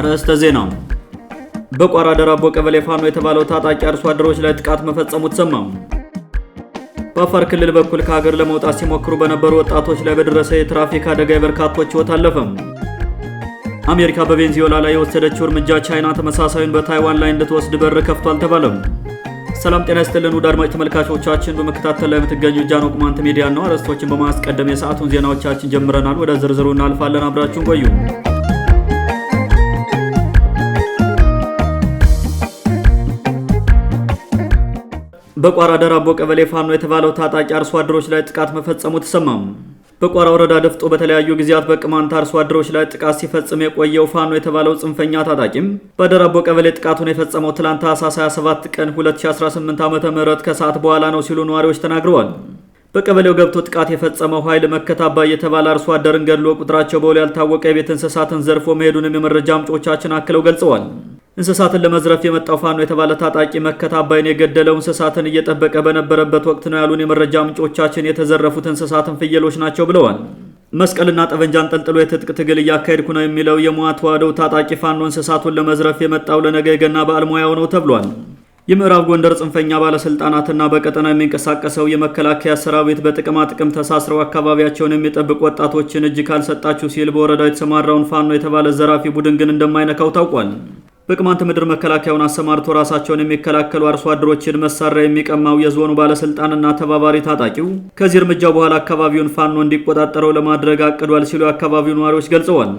አርዕስተ ዜና። በቋራ ደራቦ ቀበሌ ፋኖ የተባለው ታጣቂ አርሶ አደሮች ላይ ጥቃት መፈጸሙ ተሰማ። በአፋር ክልል በኩል ከሀገር ለመውጣት ሲሞክሩ በነበሩ ወጣቶች ላይ በደረሰ የትራፊክ አደጋ የበርካቶች ሕይወት አለፈ። አሜሪካ በቬንዙዌላ ላይ የወሰደችው እርምጃ ቻይና ተመሳሳዩን በታይዋን ላይ እንድትወስድ በር ከፍቷል ተባለ። ሰላም ጤና ይስጥልን ውድ አድማጭ ተመልካቾቻችን፣ በመከታተል ላይ የምትገኙ ጃኖ ቅማንት ሚዲያ ነው። አርዕስቶችን በማስቀደም የሰዓቱን ዜናዎቻችን ጀምረናል። ወደ ዝርዝሩ እናልፋለን። አብራችሁን ቆዩ። በቋራ ደራቦ ቀበሌ ፋኖ የተባለው ታጣቂ አርሶ አደሮች ላይ ጥቃት መፈጸሙ ተሰማ። በቋራ ወረዳ ደፍጦ በተለያዩ ጊዜያት በቅማንት አርሶ አደሮች ላይ ጥቃት ሲፈጽም የቆየው ፋኖ የተባለው ጽንፈኛ ታጣቂም በደራቦ ቀበሌ ጥቃቱን የፈጸመው ትላንት ታኅሳስ 27 ቀን 2018 ዓ.ም ከሰዓት በኋላ ነው ሲሉ ነዋሪዎች ተናግረዋል። በቀበሌው ገብቶ ጥቃት የፈጸመው ኃይል መከታባይ የተባለ አርሶ አደርን ገድሎ ቁጥራቸው በውል ያልታወቀ የቤት እንስሳትን ዘርፎ መሄዱንም የመረጃ ምንጮቻችን አክለው ገልጸዋል። እንስሳትን ለመዝረፍ የመጣው ፋኖ የተባለ ታጣቂ መከታባይን የገደለው እንስሳትን እየጠበቀ በነበረበት ወቅት ነው ያሉን የመረጃ ምንጮቻችን። የተዘረፉት እንስሳትን ፍየሎች ናቸው ብለዋል። መስቀልና ጠበንጃ አንጠልጥሎ የትጥቅ ትግል እያካሄድኩ ነው የሚለው የሙዋ ተዋህዶ ታጣቂ ፋኖ እንስሳቱን ለመዝረፍ የመጣው ለነገ የገና በዓል ሙያው ነው ተብሏል። የምዕራብ ጎንደር ጽንፈኛ ባለስልጣናትና በቀጠናው የሚንቀሳቀሰው የመከላከያ ሰራዊት በጥቅማ ጥቅም ተሳስረው አካባቢያቸውን የሚጠብቁ ወጣቶችን እጅ ካልሰጣችሁ ሲል በወረዳው የተሰማራውን ፋኖ የተባለ ዘራፊ ቡድን ግን እንደማይነካው ታውቋል። በቅማንት ምድር መከላከያውን አሰማርቶ ራሳቸውን የሚከላከሉ አርሶ አደሮችን መሳሪያ የሚቀማው የዞኑ ባለስልጣንና ተባባሪ ታጣቂው ከዚህ እርምጃ በኋላ አካባቢውን ፋኖ እንዲቆጣጠረው ለማድረግ አቅዷል ሲሉ የአካባቢው ነዋሪዎች ገልጸዋል።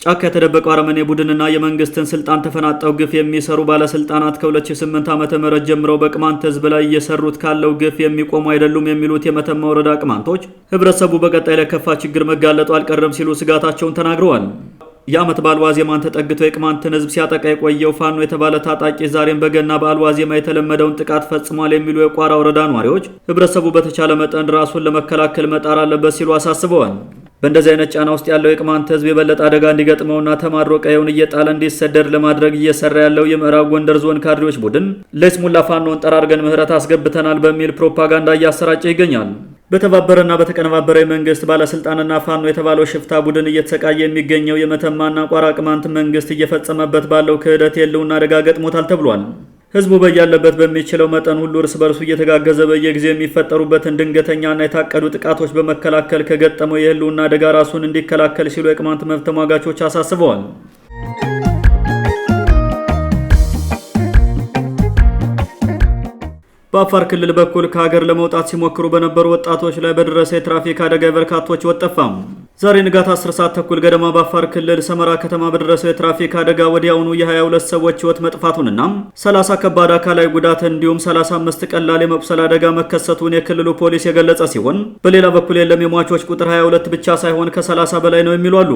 ጫካ የተደበቀው አረመኔ ቡድንና የመንግስትን ስልጣን ተፈናጠው ግፍ የሚሰሩ ባለስልጣናት ከ2008 ዓ.ም ጀምረው በቅማንት ህዝብ ላይ እየሰሩት ካለው ግፍ የሚቆሙ አይደሉም የሚሉት የመተማ ወረዳ ቅማንቶች ህብረተሰቡ በቀጣይ ለከፋ ችግር መጋለጡ አልቀረም ሲሉ ስጋታቸውን ተናግረዋል። የዓመት በዓል ዋዜማን ተጠግቶ የቅማንትን ህዝብ ሲያጠቃ የቆየው ፋኖ የተባለ ታጣቂ ዛሬም በገና በዓል ዋዜማ የተለመደውን ጥቃት ፈጽሟል የሚሉ የቋራ ወረዳ ነዋሪዎች ህብረተሰቡ በተቻለ መጠን ራሱን ለመከላከል መጣር አለበት ሲሉ አሳስበዋል። በእንደዚህ አይነት ጫና ውስጥ ያለው የቅማንት ህዝብ የበለጠ አደጋ እንዲገጥመውና ተማሮ ቀየውን እየጣለ እንዲሰደድ ለማድረግ እየሰራ ያለው የምዕራብ ጎንደር ዞን ካድሬዎች ቡድን ለይስሙላ ፋኖን ጠራርገን ምህረት አስገብተናል በሚል ፕሮፓጋንዳ እያሰራጨ ይገኛል። በተባበረና በተቀነባበረ መንግስት ባለስልጣንና ፋኖ የተባለው ሽፍታ ቡድን እየተሰቃየ የሚገኘው የመተማና ቋራ ቅማንት መንግስት እየፈጸመበት ባለው ክህደት የለውና አደጋ ገጥሞታል ተብሏል። ህዝቡ በያለበት በሚችለው መጠን ሁሉ እርስ በርሱ እየተጋገዘ በየጊዜው የሚፈጠሩበትን ድንገተኛና የታቀዱ ጥቃቶች በመከላከል ከገጠመው የህልውና አደጋ ራሱን እንዲከላከል ሲሉ የቅማንት መብት ተሟጋቾች አሳስበዋል። በአፋር ክልል በኩል ከሀገር ለመውጣት ሲሞክሩ በነበሩ ወጣቶች ላይ በደረሰ የትራፊክ አደጋ የበርካቶች ሕይወት ጠፋም። ዛሬ ንጋት 10 ሰዓት ተኩል ገደማ በአፋር ክልል ሰመራ ከተማ በደረሰው የትራፊክ አደጋ ወዲያውኑ የ22 ሰዎች ሕይወት መጥፋቱንና 30 ከባድ አካላዊ ጉዳት እንዲሁም 35 ቀላል የመቁሰል አደጋ መከሰቱን የክልሉ ፖሊስ የገለጸ ሲሆን በሌላ በኩል የለም የሟቾች ቁጥር 22 ብቻ ሳይሆን ከ30 በላይ ነው የሚሉ አሉ።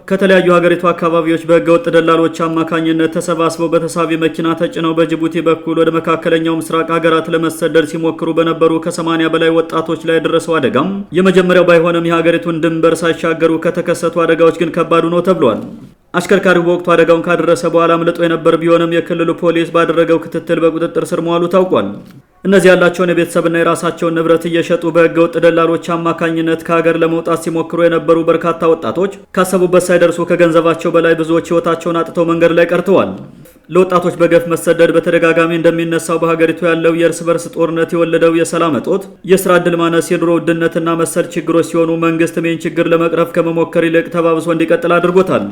ከተለያዩ ሀገሪቱ አካባቢዎች በህገወጥ ደላሎች አማካኝነት ተሰባስበው በተሳቢ መኪና ተጭነው በጅቡቲ በኩል ወደ መካከለኛው ምስራቅ ሀገራት ለመሰደድ ሲሞክሩ በነበሩ ከ80 በላይ ወጣቶች ላይ የደረሰው አደጋም የመጀመሪያው ባይሆንም የሀገሪቱን ድንበር ሳይሻገሩ ከተከሰቱ አደጋዎች ግን ከባዱ ነው ተብሏል። አሽከርካሪው በወቅቱ አደጋውን ካደረሰ በኋላ አምልጦ የነበር ቢሆንም የክልሉ ፖሊስ ባደረገው ክትትል በቁጥጥር ስር መዋሉ ታውቋል። እነዚህ ያላቸውን የቤተሰብና የራሳቸውን ንብረት እየሸጡ በህገወጥ ደላሎች አማካኝነት ከሀገር ለመውጣት ሲሞክሩ የነበሩ በርካታ ወጣቶች ካሰቡበት ሳይደርሱ ከገንዘባቸው በላይ ብዙዎች ህይወታቸውን አጥተው መንገድ ላይ ቀርተዋል። ለወጣቶች በገፍ መሰደድ በተደጋጋሚ እንደሚነሳው በሀገሪቱ ያለው የእርስ በርስ ጦርነት የወለደው የሰላም እጦት፣ የስራ ዕድል ማነስ፣ የኑሮ ውድነትና መሰል ችግሮች ሲሆኑ መንግስትም ይህን ችግር ለመቅረፍ ከመሞከር ይልቅ ተባብሶ እንዲቀጥል አድርጎታል።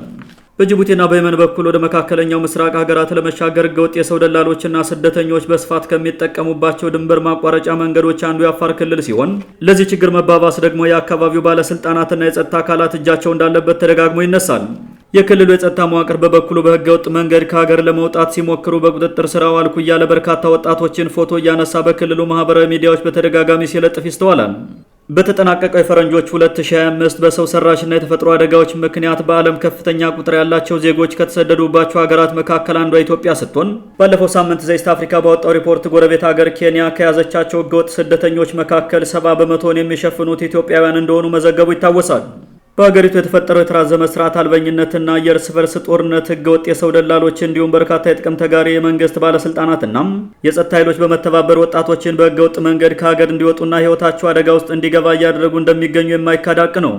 በጅቡቲና በየመን በኩል ወደ መካከለኛው ምስራቅ ሀገራት ለመሻገር ህገወጥ የሰው ደላሎችና ስደተኞች በስፋት ከሚጠቀሙባቸው ድንበር ማቋረጫ መንገዶች አንዱ የአፋር ክልል ሲሆን ለዚህ ችግር መባባስ ደግሞ የአካባቢው ባለስልጣናትና የጸጥታ አካላት እጃቸው እንዳለበት ተደጋግሞ ይነሳል። የክልሉ የጸጥታ መዋቅር በበኩሉ በህገወጥ መንገድ ከሀገር ለመውጣት ሲሞክሩ በቁጥጥር ስር አዋልኩ እያለ በርካታ ወጣቶችን ፎቶ እያነሳ በክልሉ ማህበራዊ ሚዲያዎች በተደጋጋሚ ሲለጥፍ ይስተዋላል። በተጠናቀቀው የፈረንጆች 2025 በሰው ሰራሽና የተፈጥሮ አደጋዎች ምክንያት በዓለም ከፍተኛ ቁጥር ያላቸው ዜጎች ከተሰደዱባቸው ሀገራት መካከል አንዷ ኢትዮጵያ ስትሆን ባለፈው ሳምንት ዘ ኢስት አፍሪካ ባወጣው ሪፖርት ጎረቤት ሀገር ኬንያ ከያዘቻቸው ህገወጥ ስደተኞች መካከል 70 በመቶውን የሚሸፍኑት ኢትዮጵያውያን እንደሆኑ መዘገቡ ይታወሳል። በሀገሪቱ የተፈጠረው የተራዘመ ስርዓት አልበኝነትና የእርስ በርስ ጦርነት ህገወጥ የሰው ደላሎች እንዲሁም በርካታ የጥቅም ተጋሪ የመንግስት ባለስልጣናትና የጸጥታ ኃይሎች በመተባበር ወጣቶችን በህገወጥ መንገድ ከሀገር እንዲወጡና ህይወታቸው አደጋ ውስጥ እንዲገባ እያደረጉ እንደሚገኙ የማይካድ ሀቅ ነው።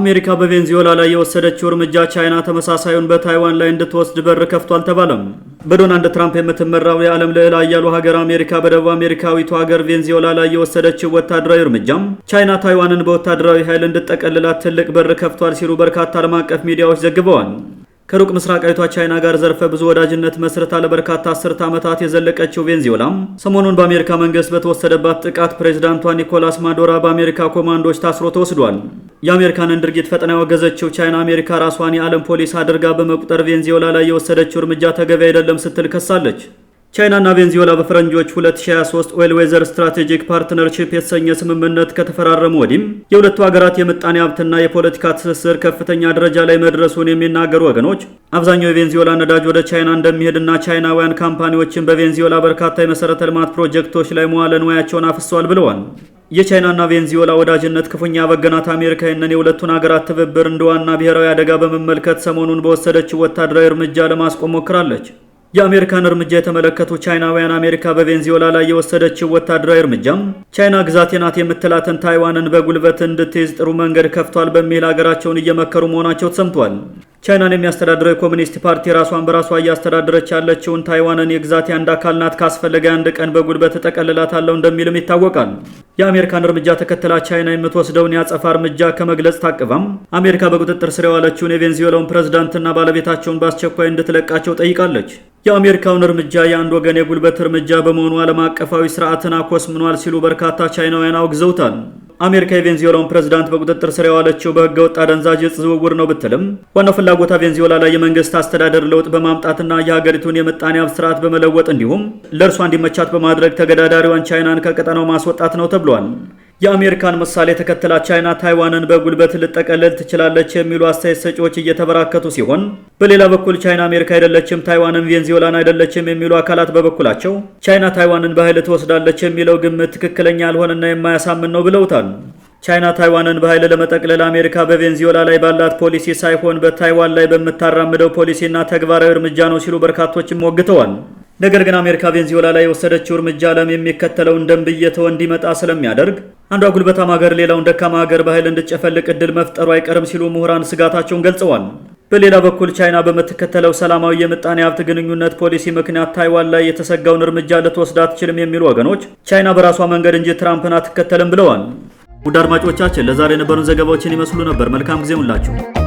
አሜሪካ በቬንዙዌላ ላይ የወሰደችው እርምጃ ቻይና ተመሳሳዩን በታይዋን ላይ እንድትወስድ በር ከፍቷል ተባለም። በዶናልድ ትራምፕ የምትመራው የዓለም ልዕለ ኃያሉ ሀገር አሜሪካ በደቡብ አሜሪካዊቱ ሀገር ቬንዙዌላ ላይ የወሰደችው ወታደራዊ እርምጃም ቻይና ታይዋንን በወታደራዊ ኃይል እንድትጠቀልላት ትልቅ በር ከፍቷል ሲሉ በርካታ ዓለም አቀፍ ሚዲያዎች ዘግበዋል። ከሩቅ ምስራቃዊቷ ቻይና ጋር ዘርፈ ብዙ ወዳጅነት መስርታ ለበርካታ አስርተ ዓመታት የዘለቀችው ቬንዙዌላም ሰሞኑን በአሜሪካ መንግስት በተወሰደባት ጥቃት ፕሬዝዳንቷ ኒኮላስ ማዱሮ በአሜሪካ ኮማንዶች ታስሮ ተወስዷል። የአሜሪካንን ድርጊት ፈጥና ያወገዘችው ቻይና አሜሪካ ራሷን የዓለም ፖሊስ አድርጋ በመቁጠር ቬንዙዌላ ላይ የወሰደችው እርምጃ ተገቢ አይደለም ስትል ከሳለች። ቻይናና ቬንዙዌላ በፈረንጆች 2023 ኦይል ዌዘር ስትራቴጂክ ፓርትነርሺፕ የተሰኘ ስምምነት ከተፈራረሙ ወዲህም የሁለቱ ሀገራት የምጣኔ ሀብትና የፖለቲካ ትስስር ከፍተኛ ደረጃ ላይ መድረሱን የሚናገሩ ወገኖች አብዛኛው የቬንዙዌላ ነዳጅ ወደ ቻይና እንደሚሄድና ቻይናውያን ካምፓኒዎችን በቬንዙዌላ በርካታ የመሰረተ ልማት ፕሮጀክቶች ላይ መዋለ ንዋያቸውን አፍሰዋል ብለዋል። የቻይናና ቬንዙዌላ ወዳጅነት ክፉኛ በገናት አሜሪካ ይህንን የሁለቱን ሀገራት ትብብር እንደ ዋና ብሔራዊ አደጋ በመመልከት ሰሞኑን በወሰደችው ወታደራዊ እርምጃ ለማስቆም ሞክራለች። የአሜሪካን እርምጃ የተመለከቱ ቻይናውያን አሜሪካ በቬንዙዌላ ላይ የወሰደችው ወታደራዊ እርምጃም ቻይና ግዛቴ ናት የምትላትን ታይዋንን በጉልበት እንድትይዝ ጥሩ መንገድ ከፍቷል በሚል ሀገራቸውን እየመከሩ መሆናቸው ተሰምቷል። ቻይናን የሚያስተዳድረው የኮሚኒስት ፓርቲ ራሷን በራሷ እያስተዳደረች ያለችውን ታይዋንን የግዛቴ አንድ አካል ናት፣ ካስፈለገ አንድ ቀን በጉልበት እጠቀልላታለሁ እንደሚልም ይታወቃል። የአሜሪካን እርምጃ ተከትላ ቻይና የምትወስደውን የአጸፋ እርምጃ ከመግለጽ ታቅባም አሜሪካ በቁጥጥር ስር የዋለችውን የቬንዙዌላውን ፕሬዝዳንትና ባለቤታቸውን በአስቸኳይ እንድትለቃቸው ጠይቃለች። የአሜሪካውን እርምጃ የአንድ ወገን የጉልበት እርምጃ በመሆኑ ዓለም አቀፋዊ ስርዓትን አኮስምኗል ሲሉ በርካታ ቻይናውያን አውግዘውታል። አሜሪካ የቬንዙዌላውን ፕሬዝዳንት በቁጥጥር ስር ያዋለችው በህገ ወጥ አደንዛዥ ዕፅ ዝውውር ነው ብትልም ዋናው ፍላጎቷ ቬንዙዌላ ላይ የመንግስት አስተዳደር ለውጥ በማምጣትና የሀገሪቱን የምጣኔ ሀብት ስርዓት በመለወጥ እንዲሁም ለእርሷ እንዲመቻት በማድረግ ተገዳዳሪዋን ቻይናን ከቀጠናው ማስወጣት ነው ተብሏል። የአሜሪካን ምሳሌ ተከትላ ቻይና ታይዋንን በጉልበት ልጠቀልል ትችላለች የሚሉ አስተያየት ሰጪዎች እየተበራከቱ ሲሆን፣ በሌላ በኩል ቻይና አሜሪካ አይደለችም ታይዋንን ቬንዙዌላን አይደለችም የሚሉ አካላት በበኩላቸው ቻይና ታይዋንን በኃይል ትወስዳለች የሚለው ግምት ትክክለኛ ያልሆነና የማያሳምን ነው ብለውታል። ቻይና ታይዋንን በኃይል ለመጠቅለል አሜሪካ በቬንዙዌላ ላይ ባላት ፖሊሲ ሳይሆን በታይዋን ላይ በምታራምደው ፖሊሲና ተግባራዊ እርምጃ ነው ሲሉ በርካቶችም ወግተዋል። ነገር ግን አሜሪካ ቬንዙዌላ ላይ የወሰደችው እርምጃ ዓለም የሚከተለውን ደንብ እየተወ እንዲመጣ ስለሚያደርግ አንዷ ጉልበታም ሀገር ሌላውን ደካማ ሀገር በኃይል እንድትጨፈልቅ እድል መፍጠሩ አይቀርም ሲሉ ምሁራን ስጋታቸውን ገልጸዋል። በሌላ በኩል ቻይና በምትከተለው ሰላማዊ የምጣኔ ሀብት ግንኙነት ፖሊሲ ምክንያት ታይዋን ላይ የተሰጋውን እርምጃ ልትወስድ አትችልም የሚሉ ወገኖች ቻይና በራሷ መንገድ እንጂ ትራምፕን አትከተልም ብለዋል። ውድ አድማጮቻችን ለዛሬ የነበሩን ዘገባዎችን ይመስሉ ነበር። መልካም ጊዜ ሁላችሁ